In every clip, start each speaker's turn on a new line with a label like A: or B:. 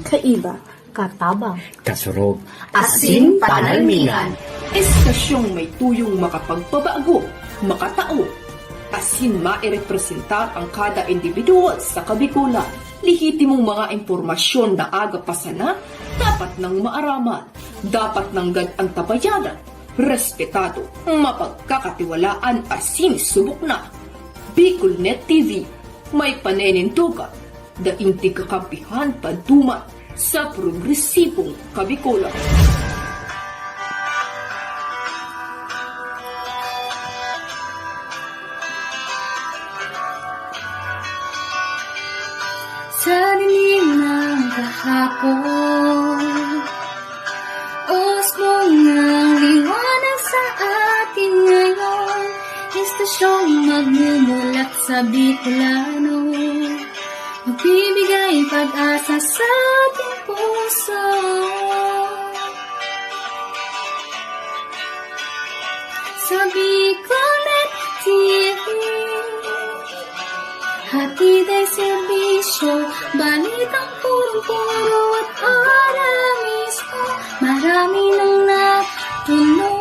A: Kaiba, katabang,
B: kasurog,
C: Asin panalmingan.
D: Estasyong may tuyong makapagpabago, makatao. Asin mairepresentar ang kada individual sa kabikulan. Lihitimong mga impormasyon na aga pa sana, dapat nang maaraman, dapat nang ang tabayanan, respetado, mapagkakatiwalaan asin subok na. Bicolnet TV, may panenintugan, daing tigkakampihan paduman sa progresibong kabikulan.
A: sa dilim ng kahapon. Os mo ng liwanag sa atin ngayon, estasyong magmumulat sa Bicolano, magbibigay pag-asa sa ating puso. Sa Bicolnet TV, hatid ay serbisyo, balitang purong-puro at para mismo. Marami nang natulungan,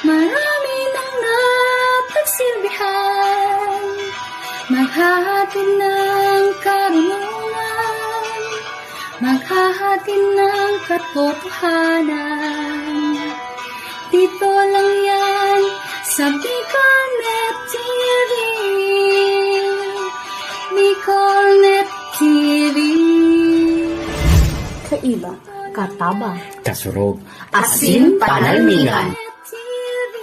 A: marami nang napagsilbihan, maghahatid ng karunungan, maghahatid ng katotohanan. Dito lang yan sa Bicolnet TV. Bicolnet TV. Kaiba, katabang,
B: kasurog,
C: Asin panalmingan.
A: TV.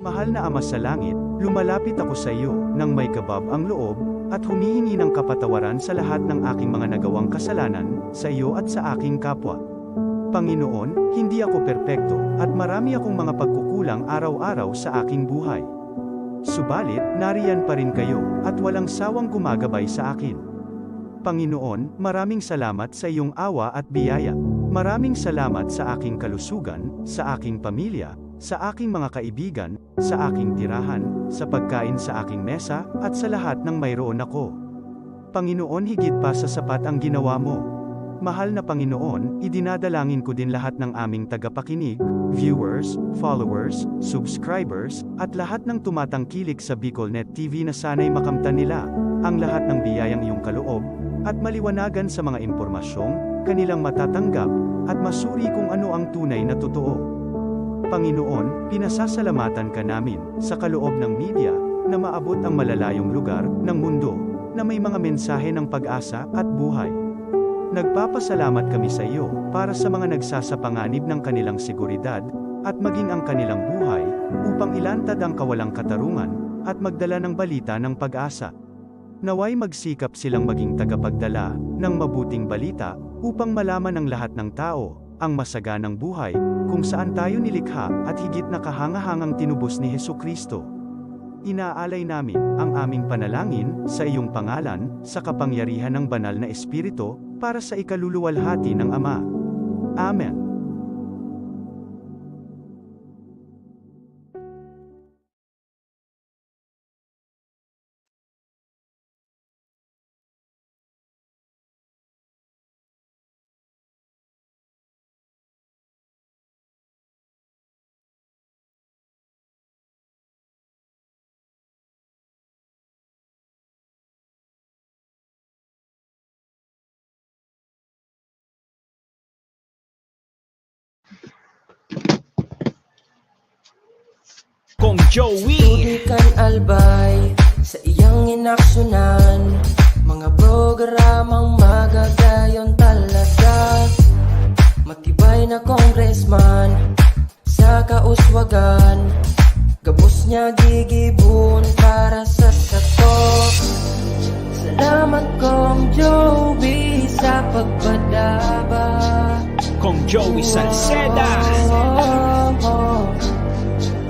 E: Mahal na Ama sa Langit, lumalapit ako sa iyo nang may kabab ang loob, at humihingi ng kapatawaran sa lahat ng aking mga nagawang kasalanan, sa iyo at sa aking kapwa. Panginoon, hindi ako perpekto, at marami akong mga pagkukulang araw-araw sa aking buhay. Subalit, nariyan pa rin kayo, at walang sawang gumagabay sa akin. Panginoon, maraming salamat sa iyong awa at biyaya. Maraming salamat sa aking kalusugan, sa aking pamilya, sa aking mga kaibigan, sa aking tirahan, sa pagkain sa aking mesa, at sa lahat ng mayroon ako. Panginoon, higit pa sa sapat ang ginawa mo. Mahal na Panginoon, idinadalangin ko din lahat ng aming tagapakinig, viewers, followers, subscribers, at lahat ng tumatangkilik sa Bicolnet TV na sana'y makamtan nila ang lahat ng biyayang iyong kaloob, at maliwanagan sa mga impormasyong kanilang matatanggap, at masuri kung ano ang tunay na totoo. Panginoon, pinasasalamatan ka namin sa kaloob ng media na maabot ang malalayong lugar ng mundo na may mga mensahe ng pag-asa at buhay. Nagpapasalamat kami sa iyo para sa mga nagsasapanganib ng kanilang seguridad at maging ang kanilang buhay upang ilantad ang kawalang katarungan at magdala ng balita ng pag-asa. Naway magsikap silang maging tagapagdala ng mabuting balita upang malaman ng lahat ng tao ang masaganang buhay kung saan tayo nilikha at higit na kahangahangang tinubos ni Hesukristo. Inaalay namin ang aming panalangin sa iyong pangalan sa kapangyarihan ng banal na Espiritu para sa ikaluluwalhati ng Ama. Amen.
B: Kong Joey,
F: Tudikan albay sa iyang inaksyonan, mga programang magagayon talaga. Matibay na congressman sa kauswagan, gabos niya gigibon para sa sato. Salamat Kong Joey sa pagpadaba,
B: kong Joey Salceda.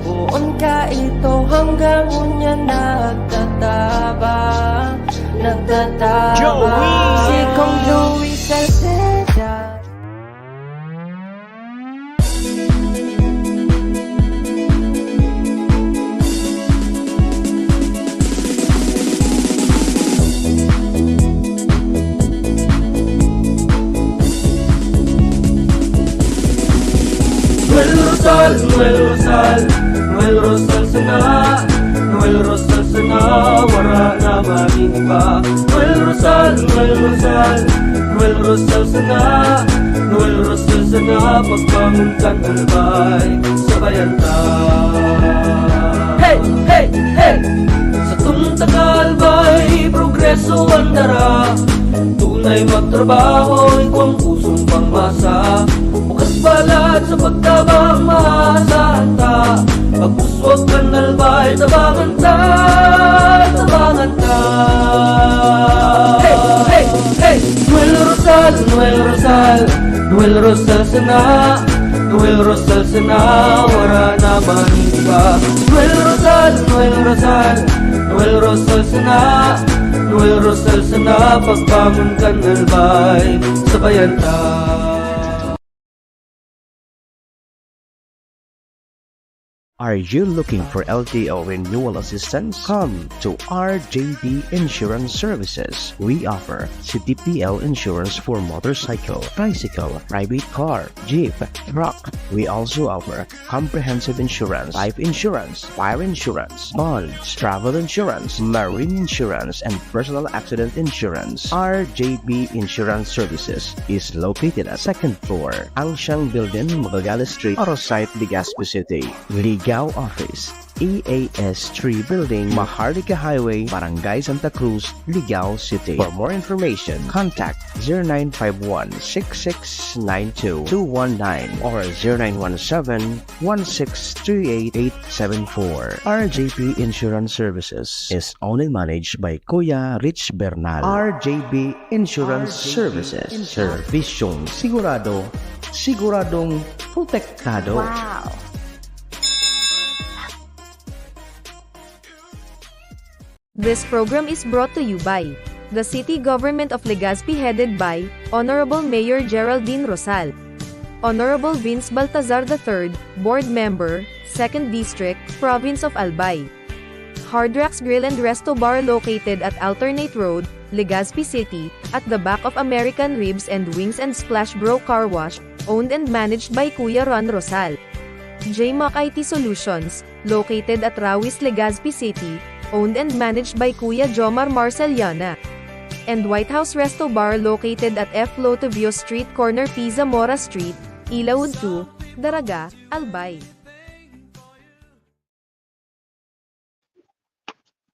F: Buon ka ito hanggang unya nagtataba
B: Joey!
F: Si Kong Joey Salceda.
G: Noel Rosal sana, Noel Rosal sana, wala na maniba. Noel Rosal sana, Noel Rosal sana, pagbangon ka talbay, sabayan ta. Hey, hey, hey! Sa tumtakalbay, progreso ang dara. Tunay magtrabaho, ikaw ang pusong pangmasa. Bukas balad sa pagtabang maasahan ta. Pagpuswag ka nalbay, tabangan ta, tabangan ta. Hey, hey, hey! Noel Rosal, Noel Rosal, Noel Rosal sana, Noel Rosal sana, wala na maniba. Noel Rosal, Noel Rosal, Noel Rosal sana, Noel Rosal sana, pagbangon ka nalbay, sabayan ta.
H: Are you looking for LTO renewal assistance? Come to RJB Insurance Services. We offer CTPL insurance for motorcycle, tricycle, private car, jeep, truck. We also offer comprehensive insurance, life insurance, fire insurance, bonds, travel insurance, marine insurance, and personal accident insurance. RJB Insurance Services is located at 2nd floor, Angshang Building, Magallanes Street, Orosite, Legazpi City. Ligao Office, EAS 3 Building, Maharlika Highway, Barangay Santa Cruz, Ligao City. For more information, contact 0951-6692-219 or 0917-1638874. RJP Insurance Services is owned and managed by Kuya Rich Bernal. RJB Insurance Services. Servisyong sigurado, siguradong protektado.
A: Wow!
I: This program is brought to you by the City Government of Legazpi headed by Honorable Mayor Geraldine Rosal, Honorable Vince Baltazar III, Board Member, 2nd District, Province of Albay. Hard Rocks Grill and Resto Bar located at Alternate Road, Legazpi City, at the back of American Ribs and Wings and Splash Bro Car Wash, owned and managed by Kuya Ron Rosal. JMAC IT Solutions, located at Rawis, Legazpi City, owned and managed by Kuya Jomar Marceliana. And White House Resto Bar located at F. Lotovio Street Corner Pisa Mora Street, Ilaud 2, Daraga, Albay.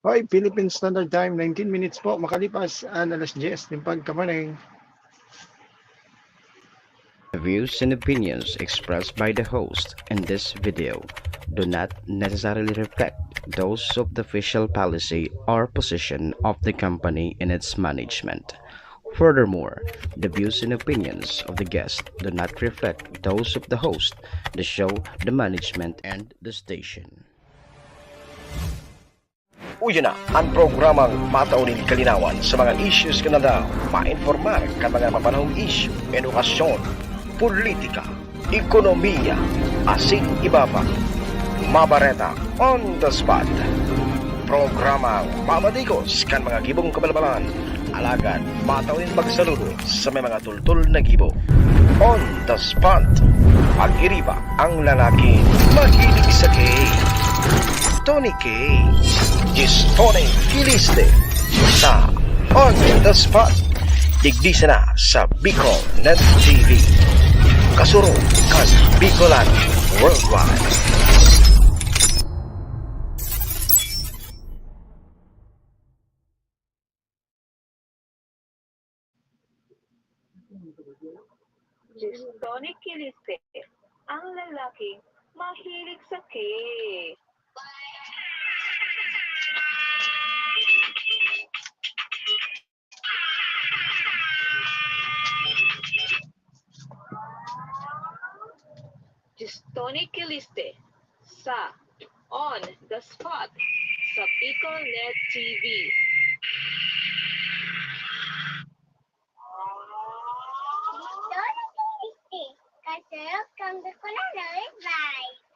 J: Hoy, Philippine Standard Time, 19 minutes po, makalipas ang alas 10 ng pagkamaning.
H: The views and opinions expressed by the host in this video do not necessarily reflect those of the official policy or position of the company and its management. Furthermore, the views and opinions of the guest do not reflect those of the host, the show, the management, and the station.
K: Uyo na ang programang mataunin kalinawan sa mga issues ka na daw ma-informar ka mga mapanahong issue, edukasyon, politika, ekonomiya, asin iba pa. Mabareta on the spot. Programang mamadikos kan mga gibong kabalbalan, alagad mataunin pagsaludo sa may mga tultul na gibo. On the spot. Pag-iriba ang lalaki mahilig sa K. Tony K. Tony Kiliste sa On the Spot. Digdisa na sa Bicol Net TV. Kasuro kan Bicolan Worldwide.
L: Tony Kiliste, ang lalaking mahilig sa cake. Onikiliste sa On the Spot sa PicoNet TV.
A: Kasarap kang ko na rin, bye.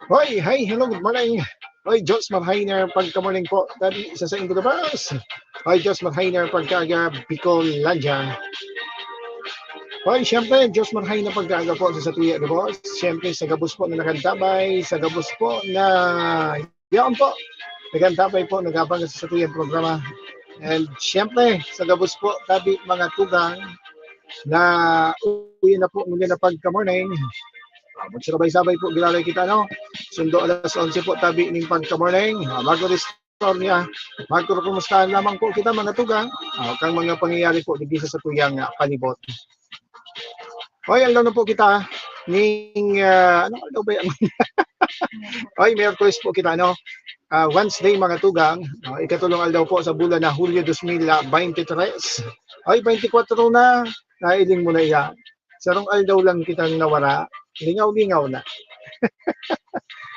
J: Hoy, hi, hello, good morning. Hoy, Diyos Marhainer, pagka-morning po. Dali, isa sa Indo Bus. Hoy, Diyos Marhainer, pagka-aga, Bicolandia. Hoy, siyempre, Diyos Marhainer, pagka-aga po sa Tuya, Boss. Siyempre, sa gabos po na nakantabay, sa gabos po na, yan po, nakantabay po, nagabang sa Tuya programa. And siyempre, sa gabos po, tabi mga tugang na uwi na po, muli na pagka-morning. Magsabay-sabay po gilalay kita, no? Sundo alas 11 po tabi ning pagka-morning. Mag-restore niya. Magkukumustahan lamang po kita mga tugang. Kang mga pangyayari po dito sa tuyang panibot. Hoy, alam na po kita ning ano ba yan? Hoy, Miyerkules po kita, no? Wednesday mga tugang. Ikatulong aldaw po sa bulan na Hulyo 2023. Hoy, 24 na. Nailing mo na yan. Sarong aldaw lang kitang nawara. Lingaw-lingaw na.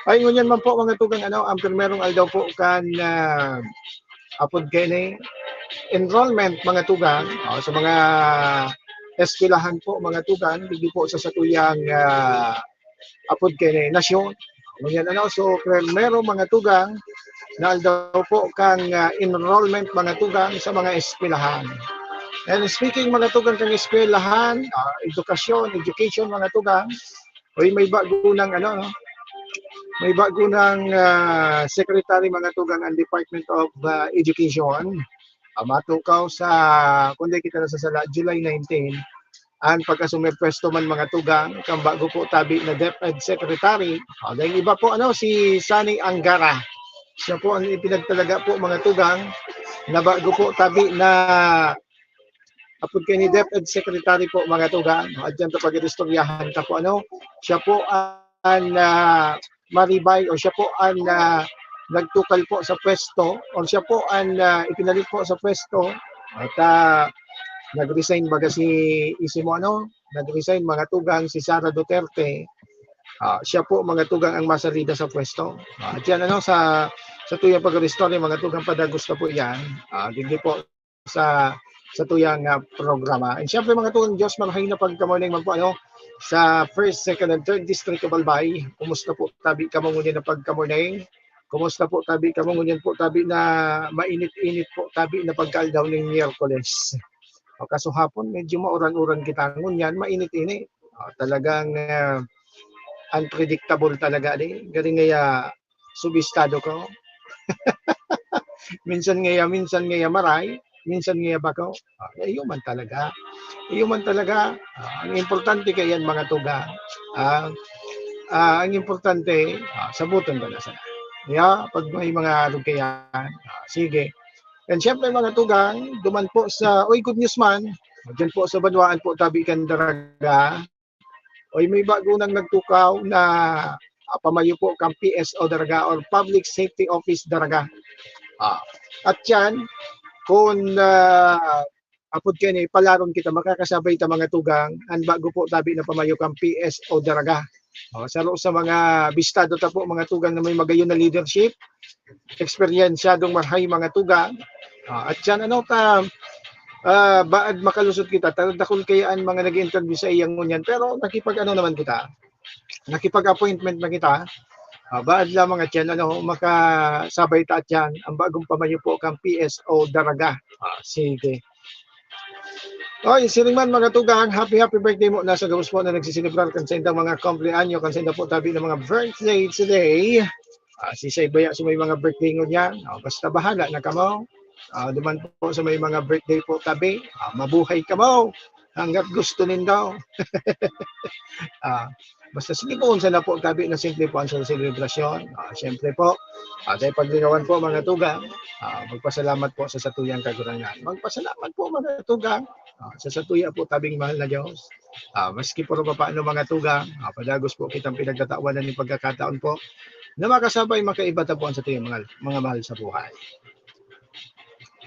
J: Ay, ngunyan man po mga tugang, ang primerong aldaw po kan apod kene enrollment mga tugang sa mga eskwelahan po mga tugang, hindi po sa satuyang apod kene nasyon. Ngunyan so primero mga tugang na aldaw po kang enrollment mga tugang sa mga eskwelahan. And speaking mga tugang kang eskwelahan, education mga tugang, hoy may bago ng may bago ng secretary mga tugang ang Department of Education. Matukaw sa kundi kita na sa sala July 19 ang pagkasumir pwesto man mga tugang kang bago po tabi na DepEd Secretary. Dahil iba po si Sani Angara. Siya po ang ipinagtalaga po mga tugang na bago po tabi na apod kay ni DepEd Secretary po mga tugang. Adyan to pag-istoryahan ta po siya po ang maribay o siya po ang nagtukal po sa pwesto o siya po ang ipinalit po sa pwesto at nag-resign baga si Isimo nag-resign mga tugang si Sara Duterte. Siya po mga tugang ang masalida sa pwesto. At yan sa tuyang pag-restore mga tugang padagusto po yan. Hindi po sa tuyang programa. And syempre mga tugang Diyos malaking na pagka-morning man po sa 1st, 2nd, and 3rd District of Albay. Kumusta po tabi kamangunyan na pagka-morning? Kumusta po tabi kamangunyan po tabi na mainit-init po tabi na pagka-aldaw ng Miyerkules? Kaso hapon medyo mauran-uran kita ngunyan, mainit-init. Talagang unpredictable talaga galing ngaya subistado ko. minsan ngaya maray. Minsan nga bakaw, iyon talaga. Ang importante kayan mga tuga. Ang importante, sabuton ba na sana. Pag may mga lugayan, sige. And syempre mga tugang, duman po sa, good news man, dyan po sa Banwaan po, tabi kan Daraga. May bago nang nagtukaw na pamayo po kang PSO Daraga or Public Safety Office Daraga. At yan, kung apod kene palaron kita makakasabay ta mga tugang ang bago po tabi na pamayo kang PSO Daraga. Sa mga bistado ta po mga tugang na may magayon na leadership, eksperyensyadong marhay mga tugang. At yan baad makalusot kita, tadakol kayaan mga nag-interview sa iyang ngunyan, pero nakipag-ano naman kita, nakipag-appointment na kita, baad lamang at yan, makasabay ta at yan, ang bagong pamayo po kang PSO Daraga. Sige. Oy, siringman mga tugang, happy birthday mo nasa gawos po na nagsisilibrar kan sa indang mga kumpleanyo, kan sa indang po tabi ng mga birthday today. Si Saybaya sa may mga birthday niya, basta bahala na kamo. Duman po sa may mga birthday po tabi, mabuhay kamo hanggat gusto nindo. Basta sige po unsa na po tabi na simple po ang selebrasyon. Siyempre po, dahil paglinawan po mga tugang, magpasalamat po sa satuyang kagurangan. Magpasalamat po mga tugang sa satuya po tabing mahal na Diyos. Maski po pa paano mga tugang, padagos po kitang pinagtatawanan ng pagkakataon po na makasabay makaiba po ang satuyang mga mahal sa buhay.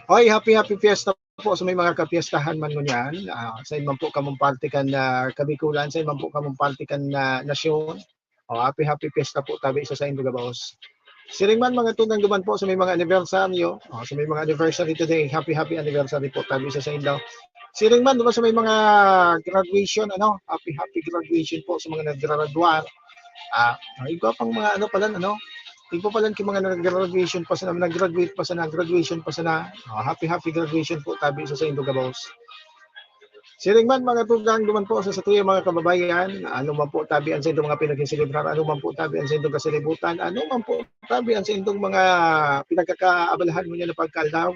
J: Oy, happy fiesta po sa may mga kapiestahan man ngunyan. Sa iman po kamong partikan na Kabikulan, sa iman po kamong partikan na nasyon. Happy fiesta po tabi sa Indog Boss. Siringman mga tugang duman po sa may mga anibersaryo, sa may mga anniversary today, happy anniversary po tabi sa Indog. Siringman duman sa may mga graduation, happy graduation po sa mga naggraduar. Iba pang mga iba pa lang yung mga nag-graduation pa sana, nag-graduate pa sana, graduation pa sana. Happy graduation po tabi sa Indog Boss. Siringman mga tugang duman po sa satuya mga kababayan, ano man po tabi ang sa indong mga pinagsisilibrar, ano man po tabi ang sa indong kasilibutan, ano man po tabi ang sa indong mga pinagkakaabalahan mo niya na pagkaldaw.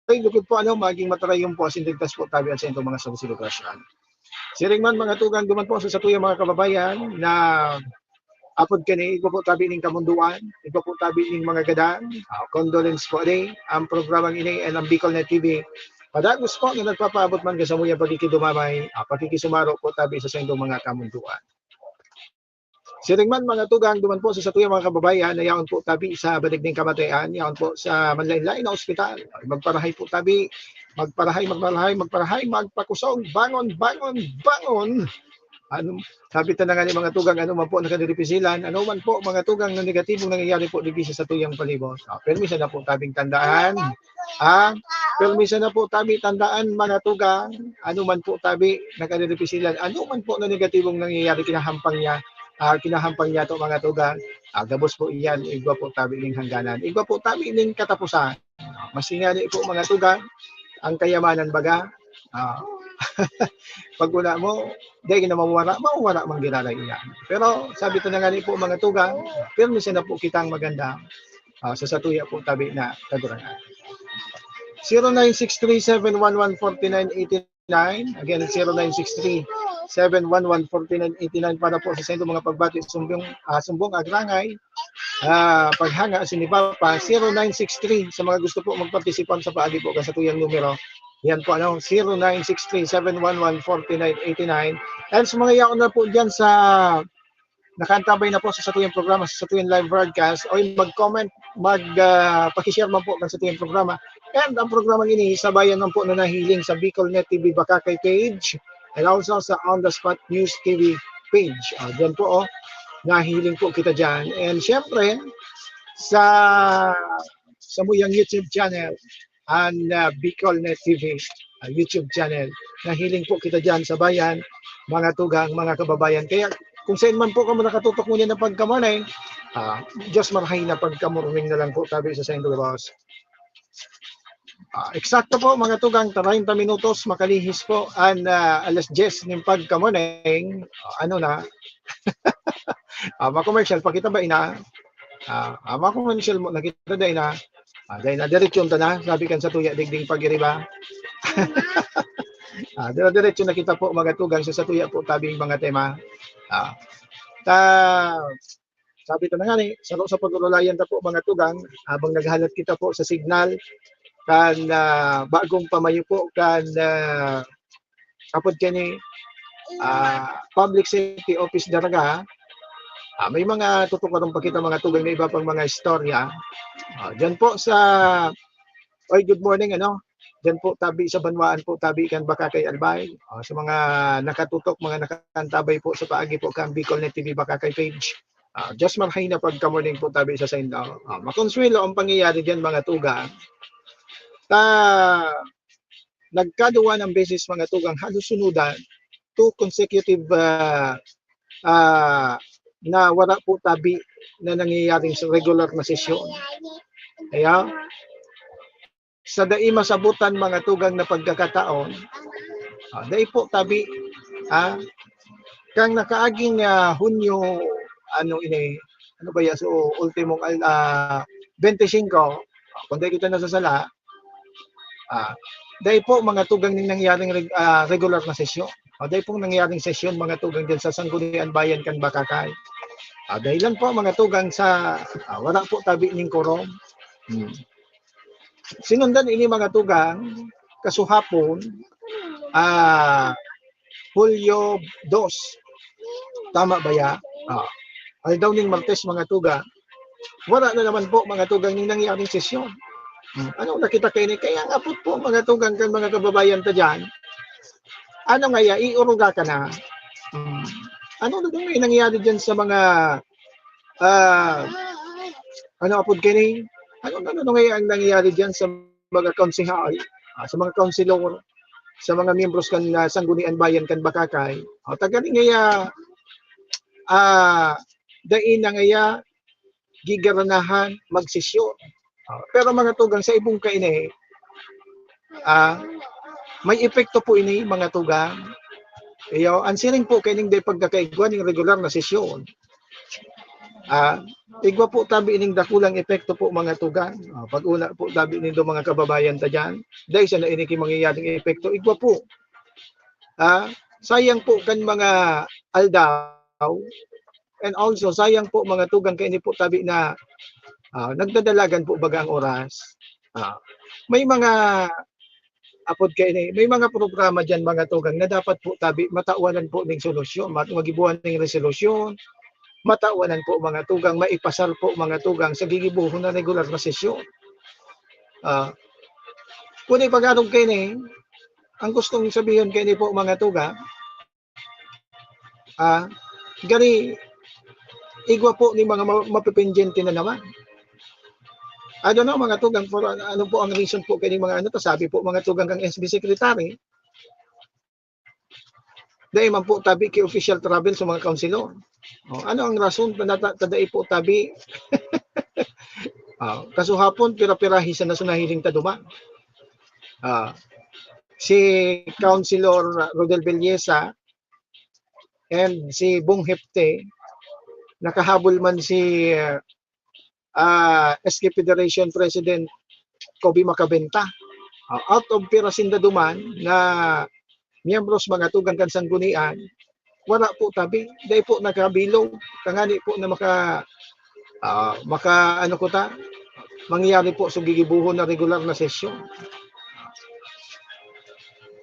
J: Ay, lukod po maging matarayong po sindigtas po tabi ang sa indong mga selebrasyon. Siringman mga tugang duman po sa satuya mga kababayan na apod kani, ito po tabi ng kamunduan, ito po tabi ng mga gadaan, condolence po day, ang programang ini and ang Bicol Net TV. Padagos po na nagpapaabot man ka sa muyang pagkikidumamay, pagkikisumaro po tabi sa indong mga kamunduan. Siringman mga tugang duman po sa satuyang mga kababayan na yaon po tabi sa balig ng kamatayan, yaon po sa manlain-lain na ospital. Magparahay po tabi, magparahay, magpakusog, bangon. Sabi na nga ni mga tugang, ano man po nakadiripizilan, ano man po mga tugang na negatibong nangyayari po dito sa satuyang palibot. Permisa na po tabing tandaan. Permisa na po tabi tandaan mga tugang, ano man po tabi nakadiripizilan, ano man po na negatibong nangyayari kinahampang niya to mga tugang. Gabos po iyan, igwa po tabi ng hangganan. Igwa po tabi ng katapusan. Masingali po mga tugang, ang kayamanan baga. Pag wala mo, dahil na mawara mang ginalay niya. Pero sabi ito na nga po mga tugang, permisa na po kitang maganda sa satuya po tabi na kagurangan. 0963-711-4989. Again, 0963-711-4989 para po sa sendo mga pagbati sumbong agrangay. Paghanga sinipapa 0963 sa mga gusto po magpartisipan sa paagi po sa tuyang numero. Yan po 0963-711-4989. And sa mga yaon na po dyan sa nakantabay na po sa satuyang programa, sa satuyang live broadcast, o mag-comment, pakishare man po sa satuyang programa. And ang programang ini, sabayan man po na nahiling sa Bicol Net TV Bakakay page and also sa On The Spot News TV page. Dyan po, nahiling po kita dyan. And syempre, sa muyang YouTube channel, and Bicol Net TV YouTube channel. Nahiling po kita dyan sa bayan, mga tugang, mga kababayan. Kaya kung saan man po kamo nakatutok mo niya na pagkamanay, Diyos marhay na pagkamurming na lang po tabi sa Indog Boss. Eksakto po mga tugang, 30 minutos makalihis po and alas 10 ng pagkamanay, ma-commercial pa kita ba ina? Ma-commercial mo nakita da ina? Dahil na diretsyon ta na, sabi kan sa tuya digding pagiriba. Diretsyon na kita po mga tugang sa satuya po tabing mga tema. Sabi ito na nga sa pagululayan ta po mga tugang, habang naghalat kita po sa signal, kan bagong pamayo po, kan kapod kani Public Safety Office Daraga, may mga tutukarong pakita mga tugang na iba pang mga istorya. Diyan po sa good morning diyan po tabi sa Banwaan po tabi kan Bakakay Albay. Sa mga nakatutok, mga nakantabay po sa paagi po kan Bicol Net TV Bakakay page. Just marhay na pagka morning po tabi sa Saindaw. Makonsuelo ang pangyayari diyan mga tugang. nagkaduwa ng beses mga tugang halos sunudan, 2 consecutive na wala po tabi na nangyayaring sa regular na sesyon. Kaya, sa dai masabutan mga tugang na pagkakataon, dai po tabi, kang nakaaging Hunyo, ano ba yan, so ultimong 25, kung dahil kita nasasala, dahil po mga tugang ning nangyaring regular na sesyon. Dahil pong nangyaring sesyon mga tugang dyan sa Sangguniang Bayan kan Bakakay. Dahil lang po mga tugang sa wala po tabi ning korom. Sinundan ini mga tugang kasuhapon Hulyo 2. Tama ba ya? Ay daw ning Martes mga tugang. Wala na naman po mga tugang ning nangyaring sesyon. Ano nakita kayo ni? Kaya nga po mga tugang kan mga kababayan ta dyan. Ano nga ya? Iuruga ka na. Ano na may nangyari dyan sa mga ano apod kayo ni? Ano nga ang nangyari dyan sa mga konsehal, sa mga konsilor, sa mga miyembros kan Sangguniang Bayan kan Bakakay. Tagaling nga dain na nga gigaranahan magsisyon. Pero mga tugang sa ibong kaini, may epekto po ini mga tugang. Kaya ansiring po kaining day pagkakaigwa ng regular na sesyon. Igwa po tabi ining dakulang epekto po mga tugang. Pag-una po tabi nindo mga kababayan ta dyan. Dahil sa na iniki mangyayaring epekto, igwa po. Sayang po kan mga aldaw. And also sayang po mga tugang kaini po tabi na nagdadalagan po baga ang oras. May mga apod kaini, may mga programa diyan mga tugang na dapat po tabi matawanan po ning solusyon, magibuhan ning resolusyon, matawanan po mga tugang, maipasar po mga tugang sa gigibuhon na regular na sesyon. Kung ipag-arog kaini, ang gustong sabihin kaini po mga tugang, gani igwa po ni mga mapipindyente na naman. Ano na mga tugang, for ano po ang reason po kay mga ano, sabi po mga tugang kang SB Secretary, dahil man po tabi kay official travel sa mga councilor. Ano ang rason na tadai po tabi? Kasuhapon, pira-pirahi sa nasunahiling taduman. Si Councilor Rodel Belleza and si Bong Hepte, nakahabol man si SK Federation President Kobe Macabenta. Out of pirasinda duman na miyembros mga tugang kan Sanggunian, wala po tabi. Dahil po nakabilog. Tangani po na mangyayari po sa gigibuhon na regular na sesyon.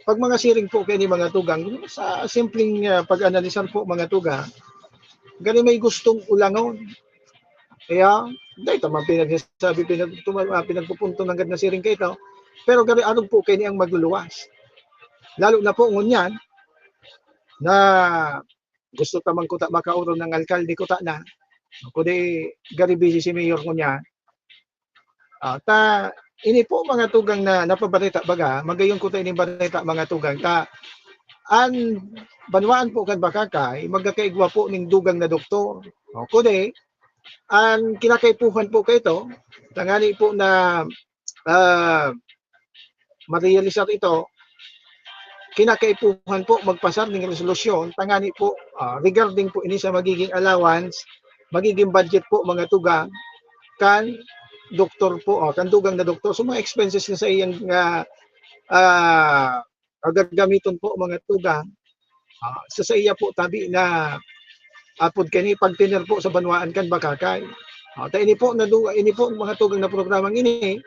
J: Pag mga siring po kayo ni mga tugang, sa simpleng pag-analisan po mga tugang, gani may gustong ulangon. Kaya, dahil tama pinagsasabi, pinagpupunto ng na siring kayo ito, pero gani anong po kayo niyang magluluwas. Lalo na po ngunyan, na gusto tamang kuta makauro ng alkalde kuta na, kundi gari busy si Mayor ngunyan. Ini po mga tugang na napabalita baga, magayon kuta ini balita mga tugang, an banwaan po kan Bakakay, magkakaigwa po ning dugang na doktor. Kundi, ang kinakaipuhan po kayo ito, tangani po na ma-realisar ito, kinakaipuhan po magpasar ng resolusyon, tangani po regarding po ini sa magiging allowance, magiging budget po mga tugang, kan doktor po, kan dugang na doktor, so mga expenses na sa iyang gagamiton po mga tugang, sa iya po tabi na apod kani pagtiner po sa banwaan kan Bakakay. Ini po mga tugang na programang ini,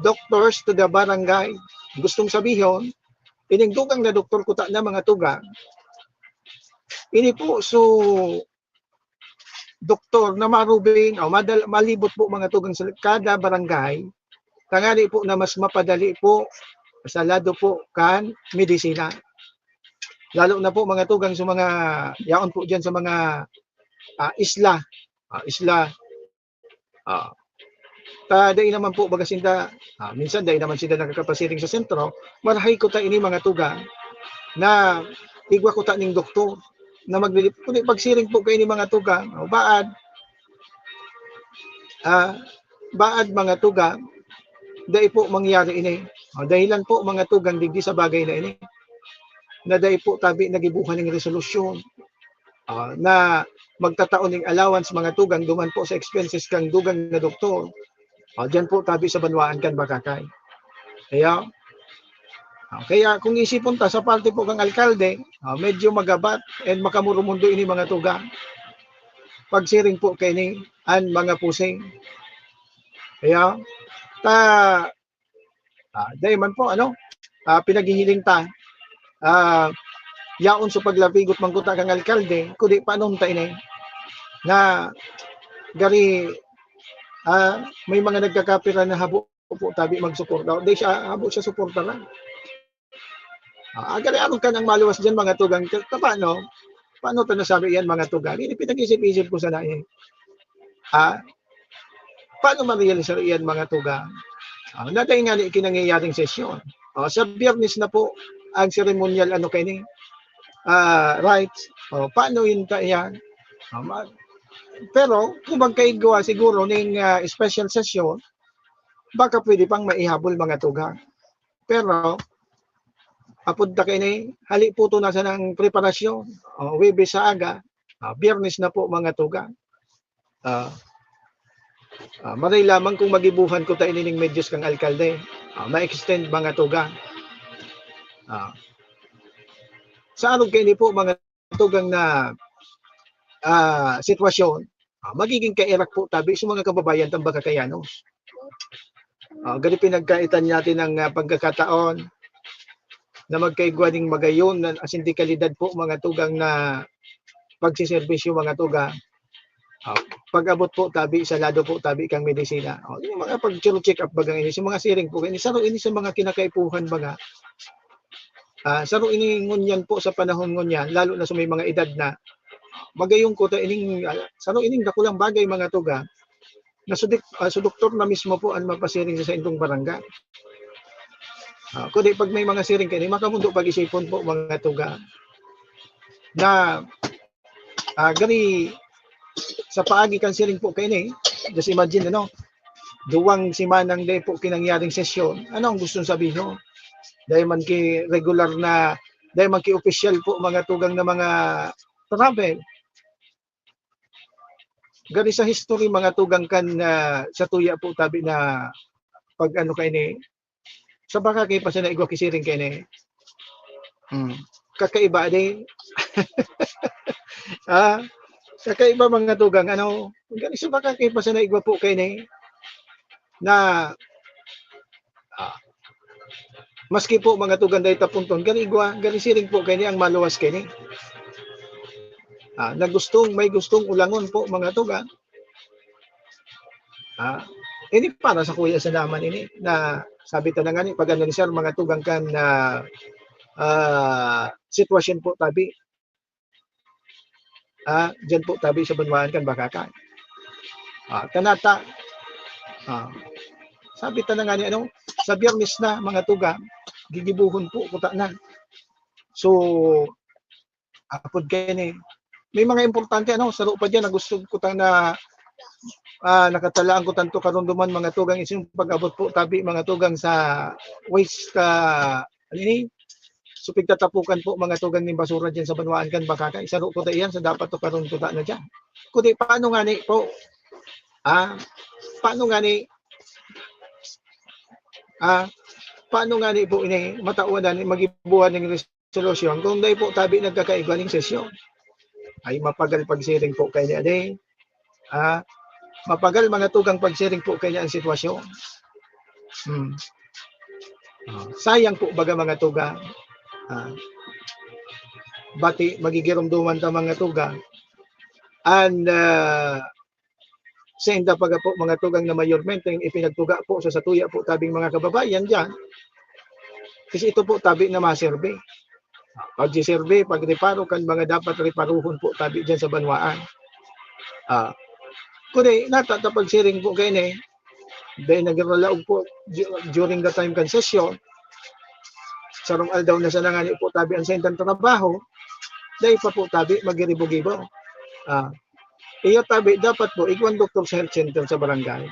J: Doctors to the Barangay. Gustong sabihin, ining dugang na doktor kuta na mga tugang, ini po so doktor na marubing malibot po mga tugang sa kada barangay, tangani po na mas mapadali po sa lado po kan medisina. Lalo na po mga tugang sa mga yaon po diyan sa mga isla. Dahil naman po bagasinda, minsan dahil naman sila nakakapasiring sa sentro, marahay ko ta ini mga tuga na igwa ko ta ning doktor na maglilip. Kundi pagsiring po kayo ni mga tuga, baad mga tuga, dahil po mangyari ini. Dahilan po mga tugang digdi sa bagay na ini. Na dahil po tabi nagibuhan ng resolusyon na magtataon ng allowance mga tugang duman po sa expenses kang dugang na doktor. Diyan po tabi sa banwaan kan bakakay. Kaya kung isipon ta sa parte po kang alkalde, medyo magabat and makamurumundo ini mga tugang. Pagsiring po kay ni an mga pusing. Kaya dahil man po pinaghihiling ta yaon sa paglapigot mangkuta kang alkalde kundi paano ta ini na gari may mga nagkakapira na habo po tabi magsuporta dahil siya habo siya suporta lang gari aron ka nang maluwas dyan mga tugang paano ta nasabi yan mga tugang ini pinag-isip-isip ko sana paano ma-realize yan mga tugang naday nga ni kinangyayaring sesyon sa Biyernes na po ang ceremonial rights. Paano yun yan? Pero kung magkaigwa siguro ng special session, baka pwede pang maihabol mga tugang. Pero apunta kayo ni hali po ito nasa ng preparasyon. Webes sa aga, Biyernes na po mga tugang. Maray lamang kung magibuhan ko tayo nining medyos kang alkalde. Ma-extend mga tugang. Sa anong kayo po mga tugang na sitwasyon, magiging kairak po tabi sa mga kababayan ng Bakakayanos. Ganito pinagkaitan natin ng pagkakataon na magkaigwaning magayon na sindikalidad po mga tugang na pagsiservisyo mga tugang. Pag-abot po tabi sa lado po tabi kang medisina. Yung mga pag-check up bagang ini, yung mga siring po ini, saro ini sa mga kinakaipuhan baga. Saro ini ngunyan po sa panahon ngunyan, lalo na sa may mga edad na magayong ko ta ining saro ining dakulang bagay mga tuga na sa doktor na mismo po ang magpasiring sa indong barangay. Kundi pag may mga siring kani makamundo pag-isipon po mga tuga na gani sa paagi kan siring po kani, just imagine duwang simanang day po kinangyaring sesyon, ano ang gustong sabihin? Dahil man ki regular na, dahil man ki official po mga tugang na mga travel. Gani sa history mga tugang kan sa tuya po tabi na pag kay ni sa baka kay pa sa naigwa kisiring kay ni. Kakaiba din. Kakaiba mga tugang gani sa baka kay pa sa naigwa po kay ni na maski po mga tugang dahil tapunton, gani siring po kay ni ang maluwas kay ni. May gustong ulangon po mga tugang. Ini para sa kuya sa naman ini na sabi ta na nga ni pag ni sir mga tugang kan na sitwasyon po tabi. Diyan po tabi sa banwaan kan bakakan. Tanata. Sabi ta na nga ni sa Biyernes na mga tugang gigibuhon po kuta na. So apod kay ni may mga importante saro pa diyan na gusto ko na nakatalaan ko tanto karon duman mga tugang isang pag-abot po tabi mga tugang sa waste so pigtatapukan po mga tugang ng basura diyan sa banwaan kan bakaka isaro ko ta iyan sa dapat to karon kuta na diyan. Kundi paano nga ni po paano nga ni po ini matauan ni magibuhan ng resolusyon kung dahil po tabi nagkakaigwa ng sesyon ay mapagal pagsiring po kay niya din. Mapagal mga tugang pagsiring po kay niya ang sitwasyon. Sayang po baga mga tugang. Bati magigirumduman ta mga tugang. And sa inda paga po mga tugang na mayormente yung ipinagtuga po sa satuya po tabing mga kababayan dyan. Kasi ito po tabi na masurvey. Pag-survey, pag-reparo kan mga dapat reparuhon po tabi dyan sa banwaan. Kundi natatapag siring po kayo Dahil nagralaog po during the time kan session, sarong aldaw na sa nangani po tabi ang sentang trabaho, dahil pa po tabi magiribo-gibo. Iyo tabi dapat po ikwan doktor sa health center sa barangay.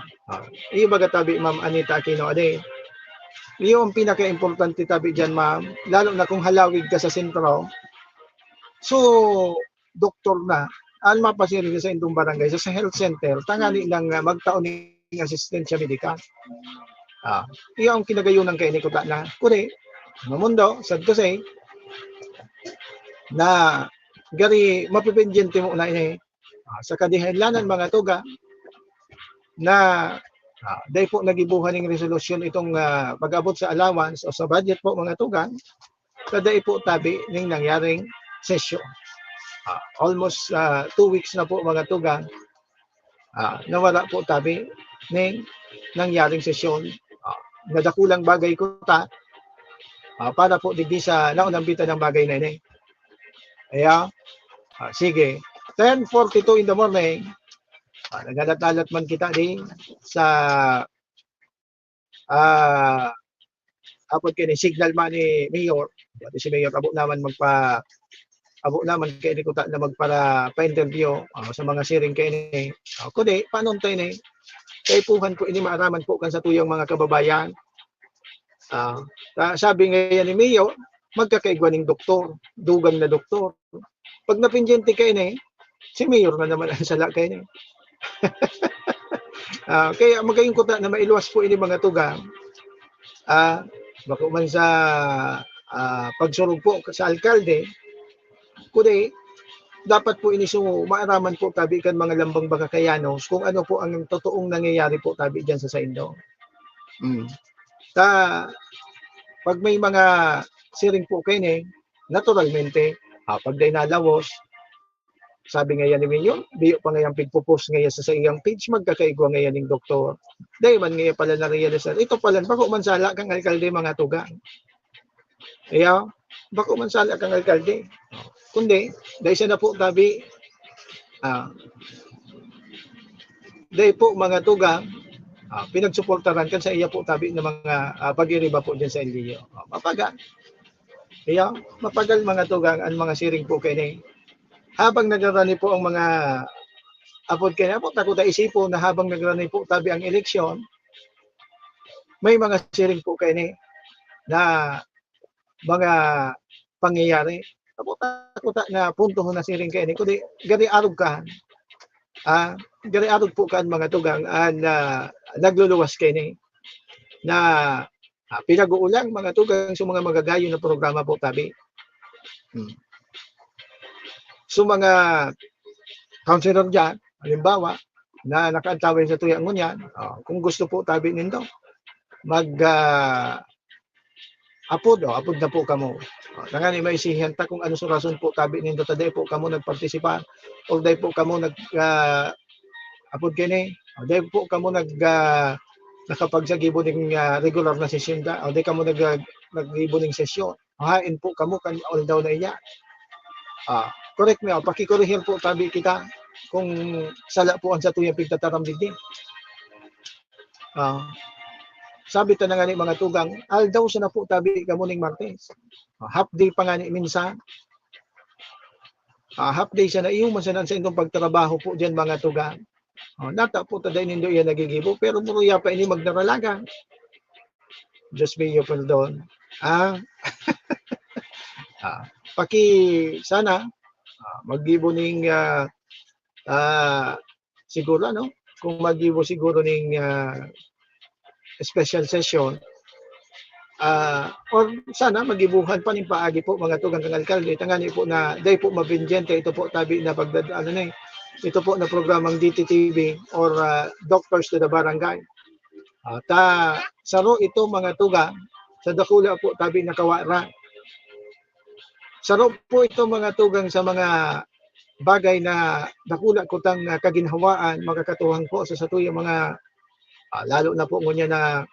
J: Iyo baga tabi Ma'am Anita Aquino ade. Iyo ang pinaka-importante tabi diyan ma'am, lalo na kung halawig ka sa sentro. So doktor na ang mapasiri sa indong barangay sa health center tangani nang magtaon ng asistensya medikal. Iyo ang kinagayunan kay ni kuta na kuri mamundo sad to say na gari mapipendyente mo na ini sa kadihanlanan mga tuga na dahil po nagibuhan ng resolusyon itong pag-abot sa allowance o sa budget po mga tuga kada po tabi ng nangyaring session. Almost 2 weeks na po mga tuga nawala po tabi ng nangyaring sesyon. Nadakulang bagay ko ta para po digdi sa naunambitan ng bagay na ini. Kaya sige 10:42 in the morning, nagdatalat man kita din sa apod kini signal man ni Mayor. Pati si Mayor abo naman kay ni kuta na magpara pa-interview sa mga siring kay ni. Kundi panon tayo ni kay puhan ko ini maaraman po kan sa tuyang mga kababayan. Sabi ngayon ni Mayor, magkakaigwa ng doktor, dugang na doktor. Pag napindyente kay ni si Mayor na naman ang sala kay ni. Kaya magayong kuta na mailuwas po ini mga tugang. Bako man sa pagsurog po sa alkalde, kundi dapat po ini maaraman po tabi kan mga lambang Bacakayanos kung ano po ang totoong nangyayari po tabi diyan sa Saindo. Pag may mga siring po kay ni, naturalmente, pag day nalawos, sabi nga yan ni Mayor, diyo pa ngayang pigpupos ngayon sa iyang page, magkakaigwa ngayon ng doktor. Dahil man ngayon pala na-realize, ito pala, bako man sala kang alkalde mga tugang. Kaya, bako man sala kang alkalde. Kundi, dahil siya na po tabi, dahil po mga tugang, pinagsuportaran kan sa iya po tabi ng mga pag-iriba po dyan sa LDO. Mapagal. Kaya, mapagal mga tugang ang mga siring po kayo ni. Habang nagrarani po ang mga apod kaya po, takot na isipo na habang nagrarani po tabi ang eleksyon, may mga siring po kayo ni na mga pangyayari. Takot na punto na siring kayo ni, kundi gari arog ka. Gari arog po ka mga tugang nagluluwas kayo ni na pinag-uulang mga tugang sa mga magagayo na programa po tabi. So mga counselor dyan, halimbawa, na nakaantawin sa tuyang ngunyan, kung gusto po tabi nindo, apod na po kamo. Nangani may isihan ta kung ano sa rason po tabi nindo, taday po kamo nagpartisipa, o day po kamo apod kini, o day po kamo nakapagsagibo ng regular na sesyon da, o day kamo nagribo ng sesyon, hain po kamo kan all daw na iya. Correct me, pakikorehir po tabi kita kung sala po ang sa tuyang pigtataram din. Sabi ta na nga ni mga tugang, aldaw sa na po tabi kamuning Martes. Half day pa nga ni minsan. Half day siya na iuman sa indong pagtrabaho po dyan mga tugang. Nata po taday nindo yan nagigibo, pero muruya pa ini magdaralaga. Just be your pardon. Paki sana maggibo ning siguro kung maggibo siguro ning special session or sana magibuhan pa ning paagi po mga tugang kang alkalde tangani po na day po mabindyente ito po tabi na ito po na programang DTTV or Doctors to the Barangay. Saro ito mga tugang sa dakula po tabi na kawara. Saro po ito mga tugang sa mga bagay na dakula ko tang kaginhawaan, magkakatuhang po sa tuyang mga lalo na po ngunya na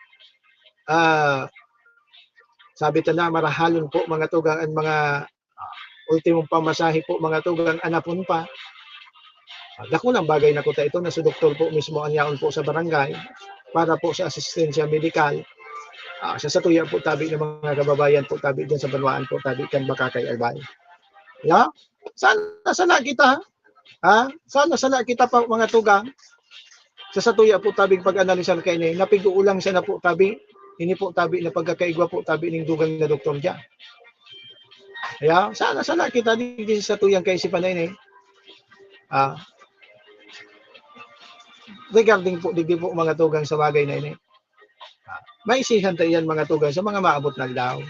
J: sabi ta na marahalon po mga tugang ang mga ultimong pamasahe po mga tugang anapon pa. Dakulang bagay na ko ta ito na sa doktor po mismo anyaon po sa barangay. para po sa asistensya medikal. Sa satuya po tabi ng mga kababayan po tabi dyan sa Banwaan po tabi kan Bakakay Albay. Ya, sana sala kita sana sala kita pa mga tugang. Sa satuya po tabi pag-analisan kay ni napiguulang siya na po tabi ini po tabi na pagkakaigwa po tabi ning dugang na doktor dyan. Ya, sana sala kita din sa tuyang kaisipan na ini. Regarding po digdi po mga tugang sa bagay na ini. Maisihan tayo yan mga tugang sa mga maabot na daw.